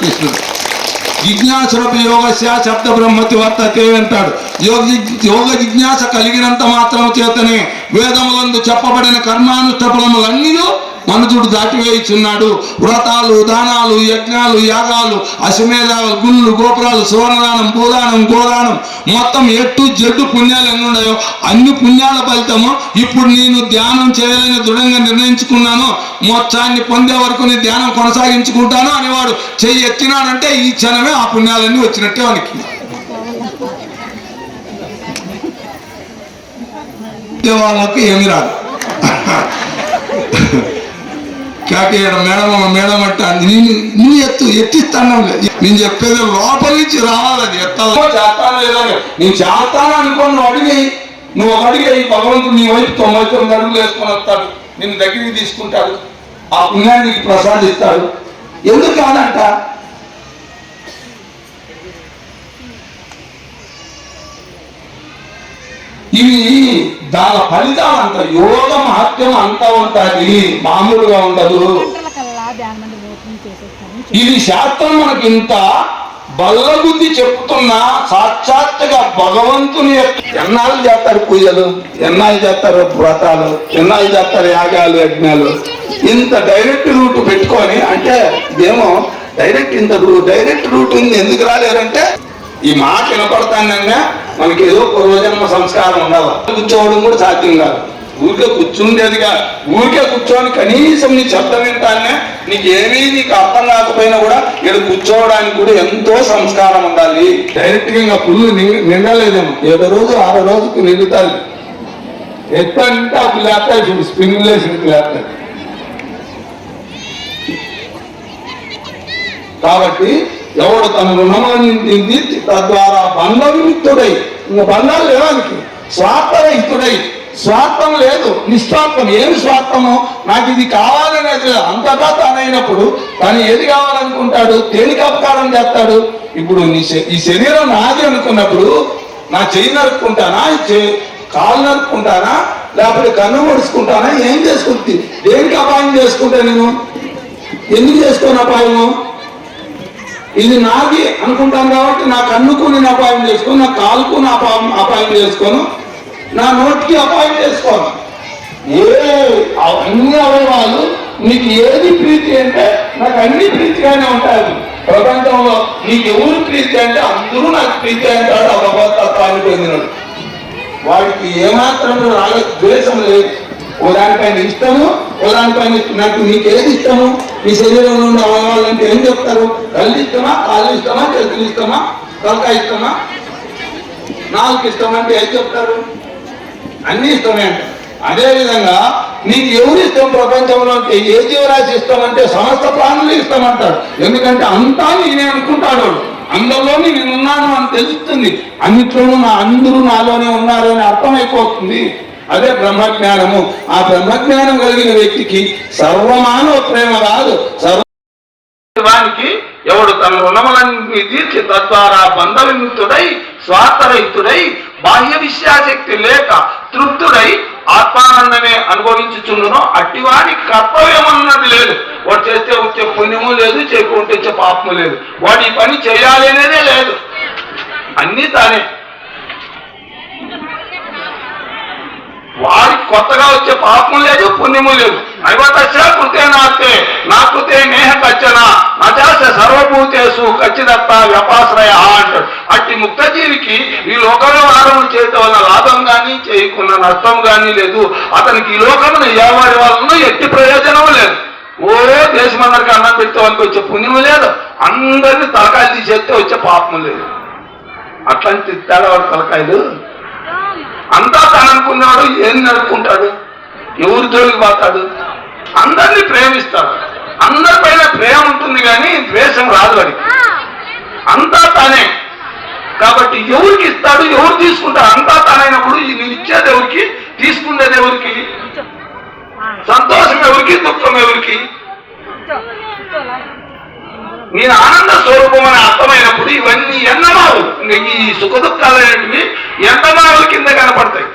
కృష్ణుడు. జిజ్ఞాసురపి యోగస్య శబ్ద బ్రహ్మతి వర్తతే అంటాడు. యోగ జిజ్ఞాస కలిగినంత మాత్రం చేతనే వేదములందు చెప్పబడిన కర్మానుష్ఠఫలములన్నీ మనుషుడు దాటివేయుచున్నాడు. వ్రతాలు, దానాలు, యజ్ఞాలు, యాగాలు, అశ్వమేధాలు, గుళ్ళు, గోపురాలు, సువర్ణదానం, భూదానం, గోదానం, మొత్తం ఎట్టు జడ్డు పుణ్యాలు ఎన్ని ఉన్నాయో అన్ని పుణ్యాల ఫలితము ఇప్పుడు నేను ధ్యానం చేయాలని దృఢంగా నిర్ణయించుకున్నాను, మోక్షాన్ని పొందే వరకు నేను ధ్యానం కొనసాగించుకుంటాను అనేవాడు చెయ్యి ఎత్తినాడంటే ఈ క్షణమే ఆ పుణ్యాలన్నీ వచ్చినట్టే వానికి. వాళ్ళకి ఏమి రాదు. మేడం అంట నువ్వు ఎత్తిస్తాను నేను చెప్పేది లోపల నుంచి రావాలి. అది చేస్తాను లేదని నేను చేస్తాను అనుకోని నువ్వు అడిగాయి భగవంతుడు నీ వైపు 99 అడుగులు వేసుకొని వస్తాడు, నిన్ను దగ్గరికి తీసుకుంటాడు, ఆ పుణ్యాన్ని నీకు ప్రసాదిస్తాడు. ఎందుకు కాదంట? ఇవి దాని ఫలితాలు అంత యోగ మహత్యం అంతా ఉంటుంది, మామూలుగా ఉండదు. ఇది శాస్త్రం మనకి ఇంత బల్లబుద్ధి చెప్తున్నా సాక్షాత్తుగా భగవంతుని ఎన్నాళ్ళు చేస్తారు పూజలు, ఎన్నాళ్ళు చేస్తారు వ్రతాలు, ఎన్నాళ్ళు చేస్తారు యాగాలు, యజ్ఞాలు. ఇంత డైరెక్ట్ రూట్ పెట్టుకొని అంటే ఇదేమో డైరెక్ట్ రూట్ ఉంది. ఎందుకు రాలేరంటే ఈ మాట వినపడతానన్నా మనకి ఏదో పూర్వజన్మ సంస్కారం ఉండాలి. కూర్చోవడం కూడా సాధ్యం కాదు. ఊరికే కూర్చుండేదిగా ఊరికే కూర్చొని కనీసం నీ శబ్దం వింటానే నీకేమీ నీకు అర్థం కాకపోయినా కూడా ఇక్కడ కూర్చోవడానికి కూడా ఎంతో సంస్కారం ఉండాలి. డైరెక్ట్ గా ఇంకా పుల్లు నిండలేదేమో, 7 రోజు 6 రోజుకు నిండుతారు. ఎత్తంటే అప్పుడు లేస్తాయి చూడు, స్ప్రింగ్ లేసి లేస్తాయి. కాబట్టి ఎవడు తన రుణమాన్ని తీర్చి తద్వారా బంధ విముక్తుడై, ఇంకా బంధాలు లేవానికి స్వార్థరహితుడై, స్వార్థం లేదు, నిస్వార్థం. ఏమి స్వార్థము? నాకు ఇది కావాలనేది అంతటా తానైనప్పుడు తను ఏది కావాలనుకుంటాడు, దేనికి అపకారం చేస్తాడు? ఇప్పుడు ఈ శరీరం నాది అనుకున్నప్పుడు నా చెయ్యి నరుక్కుంటానా, కాలు నరుక్కుంటానా, లేకపోతే కన్ను ముడుచుకుంటానా, ఏం చేసుకుంటుంది? దేనికి అపాయం చేసుకుంటా నేను? ఎందుకు చేసుకోను అపాయము? ఇది నాది అనుకుంటాను కాబట్టి నా కన్నుకు నేను అపాయం చేసుకోను, నా కాలుకు నా అపాయం చేసుకోను, నా నోటికి అపాయం చేసుకోను. అన్ని అవయవాలు నీకు ఏది ప్రీతి అంటే నాకు అన్ని ప్రీతిగానే ఉంటాయి. ప్రపంచంలో నీకు ఎవరు ప్రీతి అంటే అందరూ నాకు ప్రీతి అంటాడు. ఆ భగవతత్వాన్ని పొందినాడు వాడికి ఏమాత్రం ద్వేషం లేదు. ఓ దానిపైన ఇష్టము, ఓ దానిపైన నాకు నీకేది ఇష్టము? ఈ శరీరంలో ఉన్న అవయవాలు అంటే ఏం చెప్తారు? కళ్ళు ఇష్టమా, కాళ్ళు ఇష్టమా, చేతులు ఇష్టమా, తలకాయ ఇష్టమా, నాలుగు ఇష్టం అంటే ఏం చెప్తారు? అన్ని ఇష్టమే అంట. అదేవిధంగా నీకు ఎవరు ఇష్టం ప్రపంచంలో? ఏ జీవరాశి ఇష్టం అంటే సమస్త ప్రాణులు ఇష్టం అంటాడు. ఎందుకంటే అంతా నేనే అనుకుంటాడు. అందరిలోని నేనున్నాను అని తెలుస్తుంది. అన్నిట్లోనూ అందరూ నాలోనే ఉన్నారు అని అర్థమైపోతుంది. అదే బ్రహ్మజ్ఞానము. ఆ బ్రహ్మజ్ఞానం కలిగిన వ్యక్తికి సర్వమానవ ప్రేమ రాదు. సర్వానికి ఎవడు తన రుణములన్నీ తీర్చి తద్వారా బంధ విముక్తుడై, స్వార్థరహితుడై, బాహ్య విషయాశక్తి లేక తృప్తుడై ఆత్మానందమే అనుభవించుచుండునో అట్టివాడికి కర్తవ్యం అన్నది లేదు. వాడు చేస్తే వచ్చే పుణ్యము లేదు, చేయకుంటే వచ్చే పాపము లేదు. వాడు ఈ పని చేయాలి అనేదే లేదు. అన్నీ తానే. వాడికి కొత్తగా వచ్చే పాపము లేదు, పుణ్యము లేదు. నైవతస్య కృతే నాస్తే నా కృతే నేహ కచ్చన నచాస సర్వభూతేషు ఖచ్చిదత్త వ్యపాశ్రయ అంటాడు. అట్టి ముక్తజీవికి ఈ లోకంలో ఆరంభం చేయటం వల్ల లాభం కానీ చేయకున్న నష్టం కానీ లేదు. అతనికి ఈ లోకమును ఎవరి వలన ఎట్టి ప్రయోజనం లేదు. ఓ దేశమందరికి అన్నం పెడితే వాళ్ళకి వచ్చే పుణ్యము లేదు, అందరినీ తలకాయలు తీసేస్తే వచ్చే పాపము లేదు. అట్లాంటి తేడా వాడు తలకాయలు. అంతా తను అనుకున్నాడు, ఏం నడుపుకుంటాడు, ఎవరి జోలికి పోతాడు? అందరినీ ప్రేమిస్తాడు, అందరిపైన ప్రేమ ఉంటుంది కానీ ద్వేషం రాదు వాడికి. అంతా తానే. కాబట్టి ఎవరికి ఇస్తాడు, ఎవరు తీసుకుంటాడు? అంతా తానైనప్పుడు నువ్వు ఇచ్చేది ఎవరికి, తీసుకునేది ఎవరికి? సంతోషం ఎవరికి, దుఃఖం ఎవరికి? నేను ఆనంద స్వరూపం అని అర్థమైనప్పుడు ఇవన్నీ ఎండమావులు, ఈ సుఖ దుఃఖాలు అనేటివి ఎండమావుల కింద కనపడతాయి.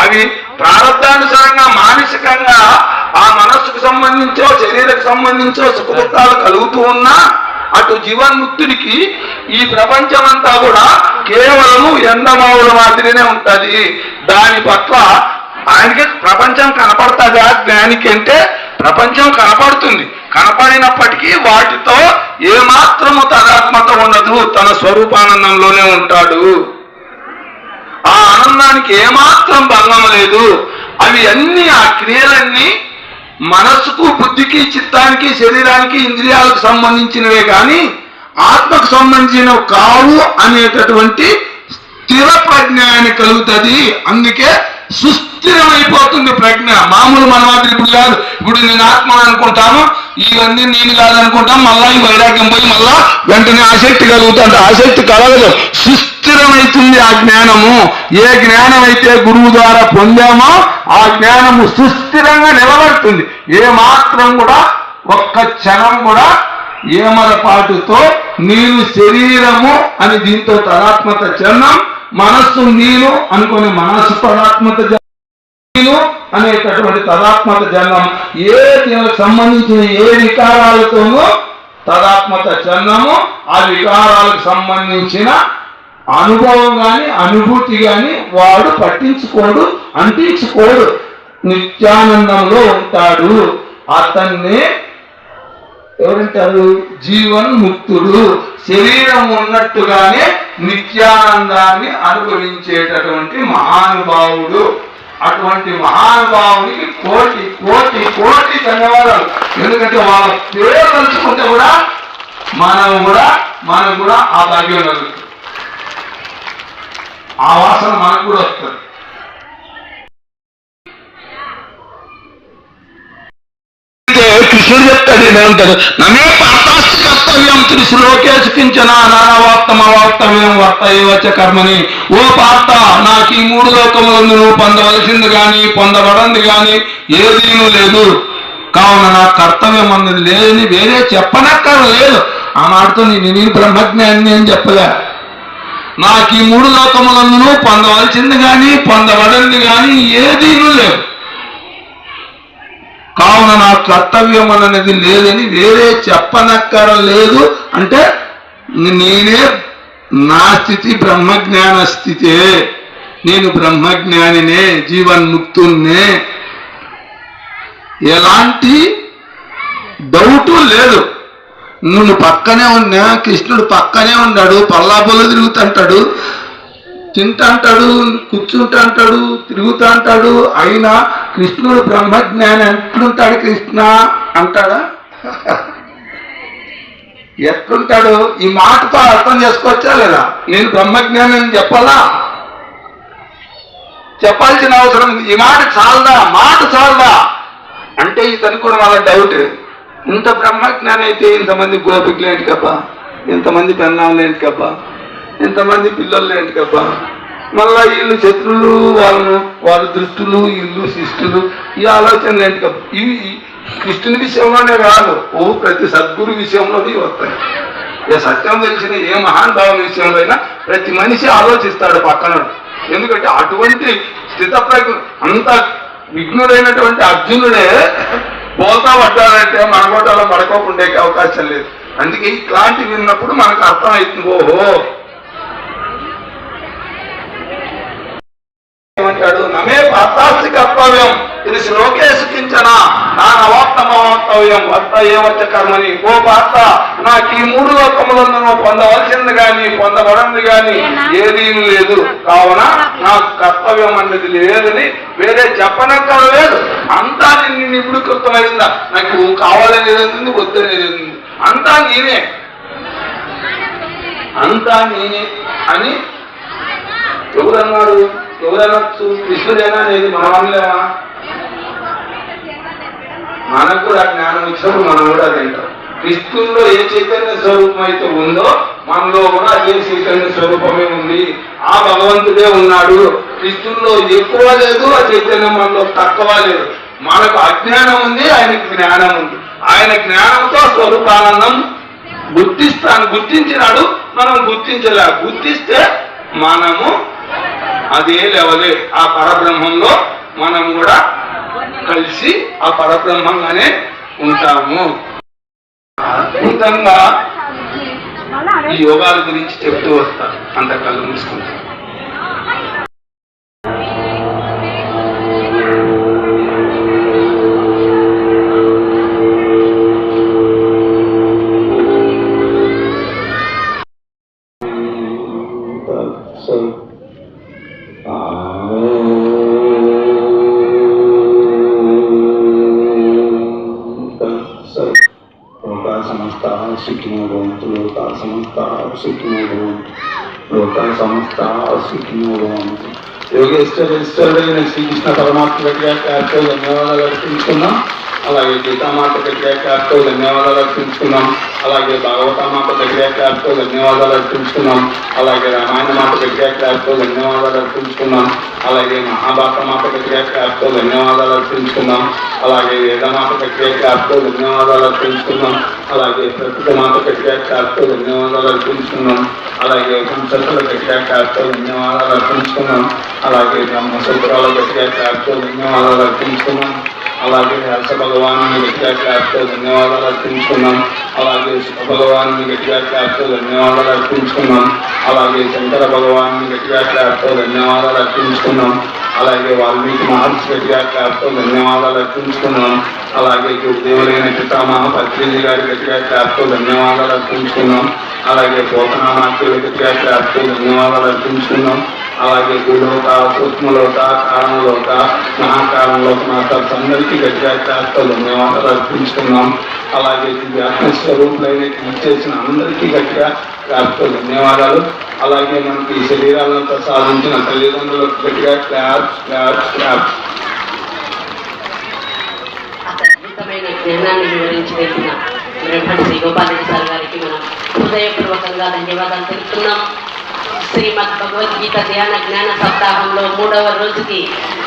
అవి ప్రారంభానుసారంగా మానసికంగా ఆ మనస్సుకు సంబంధించో శరీరకు సంబంధించో సుఖ దుఃఖాలు కలుగుతూ ఉన్నా అటు జీవన్ముక్తుడికి ఈ ప్రపంచమంతా కూడా కేవలము ఎండమావుల మాదిరినే ఉంటది. దాని పట్ల ఆయనకి ప్రపంచం కనపడుతుందా జ్ఞానికి అంటే ప్రపంచం కనపడుతుంది. కనపడినప్పటికీ వాటితో ఏమాత్రము తదాత్మత ఉండదు, తన స్వరూపానందంలోనే ఉంటాడు. ఆ ఆనందానికి ఏమాత్రం భంగం లేదు. అవి అన్ని ఆ క్రియలన్నీ మనస్సుకు, బుద్ధికి, చిత్తానికి, శరీరానికి, ఇంద్రియాలకు సంబంధించినవే కానీ ఆత్మకు సంబంధించినవి కావు అనేటటువంటి స్థిర ప్రజ్ఞ ఆయన కలుగుతుంది. అందుకే సుస్థిరమైపోతుంది ప్రజ్ఞ. మామూలు మన మాత్రం ఇప్పుడు కాదు. ఇప్పుడు నేను ఆత్మ అనుకుంటాను, ఇవన్నీ నేను కాదనుకుంటాను, మళ్ళా ఈ వైరాగ్యం పోయి మళ్ళా వెంటనే ఆసక్తి కలుగుతుంది. ఆసక్తి కలగదు, సుస్థిరమైతుంది ఆ జ్ఞానము. ఏ జ్ఞానం అయితే గురువు ద్వారా పొందామో ఆ జ్ఞానము సుస్థిరంగా నిలబడుతుంది. ఏ మాత్రం కూడా ఒక్క క్షణం కూడా ఏమరపాటుతో నేను శరీరము అని దీంతో తదాత్మత చెందాం, మనస్సు నేను అనుకునే మనస్సు తదాత్మత నేను అనేటటువంటి తదాత్మత జన్మం. ఏ దీనికి సంబంధించిన ఏ వికారాలతోనూ తదాత్మత చెందము. ఆ వికారాలకు సంబంధించిన అనుభవం కానీ అనుభూతి కానీ వాడు పట్టించుకోడు, అంటించుకోడు, నిత్యానందంలో ఉంటాడు. అతన్నే ఎవరంటారు? జీవన్ముక్తుడు. శరీరం ఉన్నట్టుగానే నిత్యానందాన్ని అనుభవించేటటువంటి మహానుభావుడు. అటువంటి మహానుభావునికి కోటి కోటి కోటి ధన్యవాదాలు. ఎందుకంటే వాళ్ళ పేరు తలుచుకుంటే కూడా మనకు కూడా ఆ భాగ్యం కలుగుతుంది, ఆ వాసన మనకు కూడా వస్తుంది. కృష్ణుడు చెప్తాడు, ఏమంటాడు? నమే పార్థాస్తి కర్తవ్యం త్రిశ్లోకేషు కించన నానవాప్తమవాప్తవ్యం వర్తయేవచ కర్మని. ఓ పార్థ, నాకు ఈ 3 లోకములందు నువ్వు పొందవలసింది కానీ పొందబడింది కానీ ఏదీనూ లేదు. కావున నా కర్తవ్యం అన్నది లేదని వేరే చెప్పనక్కర్లేదు. ఆ మాటతో నేను బ్రహ్మజ్ఞాని అని చెప్పలే. నాకు ఈ 3 లోకములందు పొందవలసింది కానీ పొందబడింది కానీ ఏదీనూ లేదు. కావున నా కర్తవ్యం అనేది లేదని వేరే చెప్పనక్కరలేదు. అంటే నేనే, నా స్థితి బ్రహ్మజ్ఞాన స్థితే, నేను బ్రహ్మజ్ఞానినే, జీవన్ముక్తున్నే, ఎలాంటి డౌటు లేదు. నువ్వు పక్కనే ఉన్నా, కృష్ణుడు పక్కనే ఉన్నాడు, పల్లాపొల్లు తిరుగుతుంటాడు, తింటాంటాడు, కూర్చుంటాంటాడు, తిరుగుతా అంటాడు. అయినా కృష్ణుడు బ్రహ్మజ్ఞాని ఎట్లుంటాడు? కృష్ణ అంటాడా? ఎట్లుంటాడు? ఈ మాటతో అర్థం చేసుకోవచ్చా లేదా? నేను బ్రహ్మజ్ఞాని అని చెప్పాలా? చెప్పాల్సిన అవసరం, ఈ మాట చాలదా అంటే ఇతనికి కూడా వాళ్ళ డౌట్. ఇంత బ్రహ్మజ్ఞాని అయితే ఇంతమంది గోపికలు ఏంటి కబ్బా, ఇంతమంది పెన్నాములు ఏంటి కబ్బా, ఇంతమంది పిల్లలు ఏంటి కబ్బా, మళ్ళా వీళ్ళు శత్రులు, వాళ్ళ దృష్టులు, ఇల్లు శిష్టులు, ఈ ఆలోచనలు ఏంటి కబ్బా. ఇవి కృష్ణుని విషయంలోనే కాదు, ప్రతి సద్గురు విషయంలోనే వస్తాయి. ఏ సత్యం తెలిసిన ఏ మహానుభావుని విషయంలో అయినా ప్రతి మనిషి ఆలోచిస్తాడు పక్కన. ఎందుకంటే అటువంటి స్థితప్రజ్ఞ, అంత విఘ్నుడైనటువంటి అర్జునుడే పోతా పడ్డాడంటే మన కోటలో పడుకోకుండా అవకాశం లేదు. అందుకే ఇట్లాంటివి విన్నప్పుడు మనకు అర్థమవుతుంది, ఓహో. ఏమంటాడు? నమే పార్థాస్తి కర్తవ్యం ఇది శ్లోకేషు కించన నానవాప్తమవాప్తవ్యం వర్తయేవచ కర్మని. ఓ పార్థ, నాకు ఈ 3 లోకములను పొందవలసింది కానీ పొందబడింది కానీ ఏదీనూ లేదు. కావున నాకు కర్తవ్యం అనేది లేదని వేరే చెప్పనక్కర్లేదు. అంతా నిన్ను నిపుణీకృతమైందా? నాకు కావాలనేది ఉంది, వద్దనేది ఉంది, అంతా నేనే అని ఎవరన్నారు? ఎవరనొచ్చు? కృష్ణుడేనా అనేది మనం అనలేమా? మనకు కూడా జ్ఞానం ఇచ్చినప్పుడు మనం కూడా తింటాం. కృష్ణుల్లో ఏ చైతన్య స్వరూపం అయితే ఉందో మనలో కూడా అదే చైతన్య స్వరూపమే ఉంది. ఆ భగవంతుడే ఉన్నాడు. కృష్ణుల్లో ఎక్కువ లేదు, ఆ చైతన్యం మనలో తక్కువ లేదు. మనకు అజ్ఞానం ఉంది, ఆయనకి జ్ఞానం ఉంది. ఆయన జ్ఞానంతో స్వరూపానందం గుర్తించినాడు, మనం గుర్తించలే. గుర్తిస్తే మనము అదే లెవలే, ఆ పరబ్రహ్మంలో మనం కూడా కలిసి ఆ పరబ్రహ్మంగానే ఉంటాము. అద్భుతంగా యోగాల గురించి చెప్తూ వస్తారు. అంత కళ్ళు మూసుకుంటారు. సమస్త సుఖినో భవంతు, లోకా సమస్త సుఖినో భవంతు, లోకా సమస్త సుఖినో భవంతు. యోగేశ్వరుడైన శ్రీకృష్ణ పరమాత్మ గారికి ధన్యవాదాలు అర్పించుకున్నాం. అలాగే గీతామాత గారికి ధన్యవాదాలు అర్పించుకున్నాం. అలాగే భాగవతామాత గారికి ధన్యవాదాలు అర్పించుకున్నాం. అలాగే రామాయణ మాత గారికి ధన్యవాదాలు అర్పించుకున్నాం. అలాగే మహాభారత మాత గారికి ధన్యవాదాలు అర్పించుకున్నాం. అలాగే వేదమాత గారికి ధన్యవాదాలు అర్పించుకున్నాం. అలాగే ప్రకృతి మాత గారికి ధన్యవాదాలు అర్పించుకున్నాం. అలాగే ఉపనిషత్తుల గారికి ధన్యవాదాలు అర్పించుకున్నాం. అలాగే బ్రహ్మసూత్రాల గారికి ధన్యవాదాలు అర్పించుకున్నాం. అలాగే హర్ష భగవాను గట్టిగా ధన్యవాదాలు అర్పించుకున్నాం. అలాగే శుభ భగవాను గట్టిగా ధన్యవాదాలు అర్పించుకున్నాం. అలాగే శంకర భగవాను గట్టిగా ధన్యవాదాలు అర్పించుకున్నాం. అలాగే వాల్మీకి మహర్షి గట్టిగా ధన్యవాదాలు అర్పించుకున్నాం. అలాగే గురుదేవులైన పితామహ పత్రిజీ గారి గట్టిగా ధన్యవాదాలు అర్పించుకున్నాం. అలాగే పోతనామాఖ్యుల గట్టిగా ధన్యవాదాలు అర్పించుకున్నాం. అలాగే గులోక, సూక్ష్మలోక, కారణలోక, మహాకారణలోక మాత్రం అందరికీ గట్టిగా ధన్యవాదాలు అర్పించుకున్నాం. అలాగే ఆత్మస్వరూపులైన చేసిన అందరికీ గట్టిగా ధన్యవాదాలు. అలాగే మనకి ఈ శరీరాలను ప్రసాదించిన తల్లిదండ్రులకు గట్టిగా క్లాప్స్. అద్భుతమైన జ్ఞానాన్ని వివరించి వెళ్ళిన శ్రీ గోపాలరెడ్డి సార్ గారికి మనం హృదయపూర్వకంగా ధన్యవాదాలు తెలుపుతున్నాం. శ్రీమద్ భగవద్గీత ధ్యాన జ్ఞాన సప్తాహంలో 3వ రోజుకి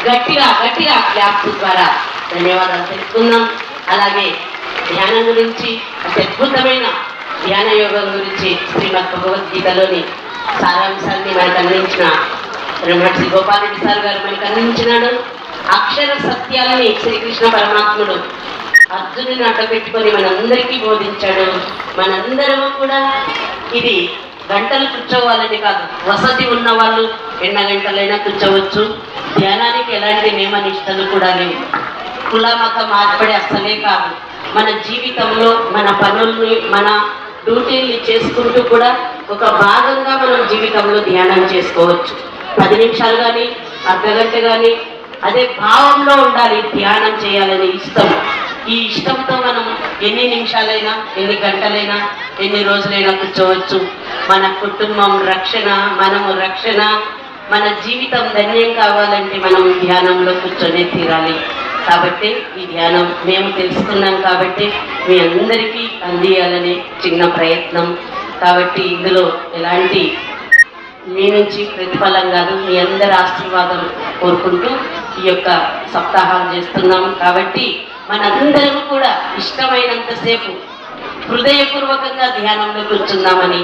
గట్టిగా క్లాప్స్ ద్వారా ధన్యవాదాలు తెలుపుతున్నాం. అలాగే ధ్యానం గురించి అత్యద్భుతమైన ధ్యాన యోగం గురించి శ్రీమద్ భగవద్గీతలోని సారాంశాన్ని మనకు అందించిన శ్రీ గోపాలరెడ్డి సార్ గారు మనకు అందించినాడు. అక్షర సత్యాలని శ్రీకృష్ణ పరమాత్ముడు అర్జునుని అడ్డపెట్టుకొని మనందరికీ బోధించాడు. మనందరము కూడా ఇది గంటలు కూర్చోవాలని కాదు, వసతి ఉన్న వాళ్ళు 2 గంటలైనా కూర్చోవచ్చు. ధ్యానానికి ఎలాంటి నియమ నిష్టలు కూడా లేవు. కుల మత మార్పడి అస్సలే కాదు. మన జీవితంలో మన పనుల్ని, మన డ్యూటీల్ని చేసుకుంటూ కూడా ఒక భాగంగా మనం జీవితంలో ధ్యానం చేసుకోవచ్చు. 10 నిమిషాలు కానీ, అర్ధగంట కానీ, అదే భావంలో ఉండాలి. ధ్యానం చేయాలని ఇష్టం. ఈ ఇష్టంతో మనం ఎన్ని నిమిషాలైనా, ఎన్ని గంటలైనా, ఎన్ని రోజులైనా కూర్చోవచ్చు. మన కుటుంబం రక్షణ, మనము రక్షణ, మన జీవితం ధన్యం కావాలంటే మనం ధ్యానంలో కూర్చొని తీరాలి. కాబట్టి ఈ ధ్యానం మేము తెలుసుకున్నాం కాబట్టి మీ అందరికీ అందియాలనే చిన్న ప్రయత్నం. కాబట్టి ఇందులో ఎలాంటి మీ నుంచి ప్రతిఫలం కాదు, మీ అందరి ఆశీర్వాదం కోరుకుంటూ ఈ యొక్క సప్తాహాలు చేస్తున్నాం. కాబట్టి మనందరం కూడా ఇష్టమైనంతసేపు హృదయపూర్వకంగా ధ్యానంలో కూర్చుందామని